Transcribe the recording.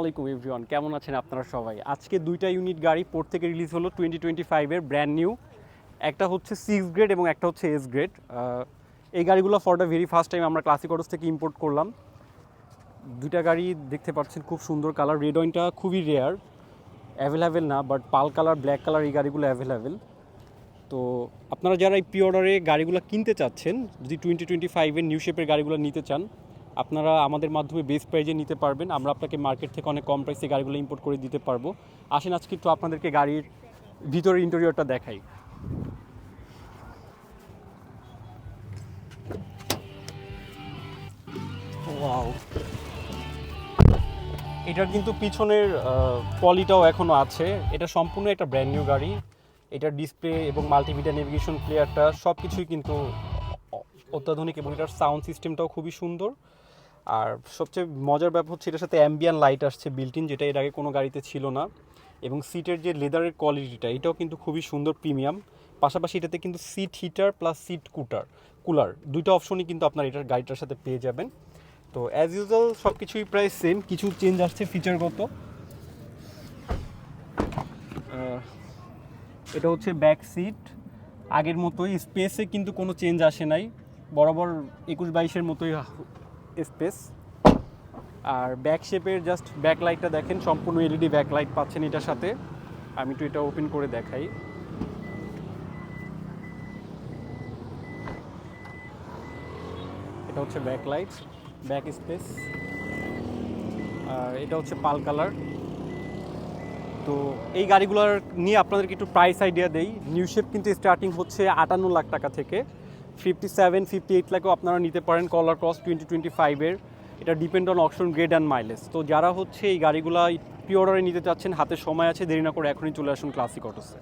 আসসালামাইকুম এভরিওয়ান, কেমন আছেন আপনারা সবাই? আজকে দুইটা ইউনিট গাড়ি পোর্ট থেকে রিলিজ হলো 2025-এর ব্র্যান্ড নিউ। একটা হচ্ছে 6 গ্রেড এবং একটা হচ্ছে S গ্রেড। এই গাড়িগুলো for the very first time আমরা ক্লাসিক অটোস থেকে ইম্পোর্ট করলাম। দুইটা গাড়ি দেখতে পাচ্ছেন, খুব সুন্দর কালার। রেড ওয়াইনটা খুবই রেয়ার, অ্যাভেলেবেল না, but pearl colour, black colour এই গাড়িগুলো অ্যাভেলেবেল। তো আপনারা যারা এই প্রি অর্ডারে গাড়িগুলো কিনতে চাচ্ছেন, যদি 2025-এর নিউ শেপের গাড়িগুলো নিতে চান, আপনারা আমাদের মাধ্যমে বেস্ট প্রাইজে নিতে পারবেন। আমরা আপনাকে মার্কেট থেকে অনেক কম প্রাইসে গাড়িগুলো ইম্পোর্ট করে দিতে পারবো। আসেন আজকে একটু আপনাদেরকে গাড়ির ভিতরের ইন্টেরিয়রটা দেখাই। ওয়াও, এটার কিন্তু পিছনের পলিটাও এখনও আছে। এটা সম্পূর্ণ একটা ব্র্যান্ড নিউ গাড়ি। এটার ডিসপ্লে এবং মাল্টিমিডিয়া নেভিগেশন প্লেয়ারটা সব কিছুই কিন্তু অত্যাধুনিক, এবং এটার সাউন্ড সিস্টেমটাও খুবই সুন্দর। আর সবচেয়ে মজার ব্যাপার হচ্ছে এটার সাথে অ্যাম্বিয়ান লাইট আসছে বিল্ট ইন, যেটা এর আগে কোনো গাড়িতে ছিল না। এবং সিটের যে লেদারের কোয়ালিটিটা, এটাও কিন্তু খুবই সুন্দর, প্রিমিয়াম। পাশাপাশি এটাতে কিন্তু seat heater plus seat cooler দুইটা অপশনই কিন্তু আপনার এটার গাড়িটার সাথে পেয়ে যাবেন। তো অ্যাজ ইউজুয়াল সব কিছুই প্রায় সেম, কিছু চেঞ্জ আসছে ফিচারগত। এটা হচ্ছে ব্যাক সিট, আগের মতোই স্পেসে কিন্তু কোনো চেঞ্জ আসে নাই, বরাবর 21-22-এর মতোই স্পেস। আর ব্যাক শেপের জাস্ট ব্যাক লাইটটা দেখেন, সম্পূর্ণ এলইডি ব্যাক লাইট পাচ্ছেন এটার সাথে। আমি তো এটা ওপেন করে দেখাই। এটা হচ্ছে ব্যাক লাইট, ব্যাক স্পেস। আর এটা হচ্ছে পাল কালার। তো এই গাড়িগুলোর নিয়ে আপনাদেরকে একটু প্রাইস আইডিয়া দেই। নিউ শেপ কিন্তু স্টার্টিং হচ্ছে 58 লাখ টাকা থেকে, 57-58 লাখও আপনারা নিতে পারেন কলার ক্রস 2025-এর। এটা depend on option, grade and mileage. তো যারা হচ্ছে এই গাড়িগুলো প্রি অর্ডারে নিতে চাচ্ছেন, হাতে সময় আছে, দেরি না করে এখনই চলে আসুন ক্লাসিক অটোসে।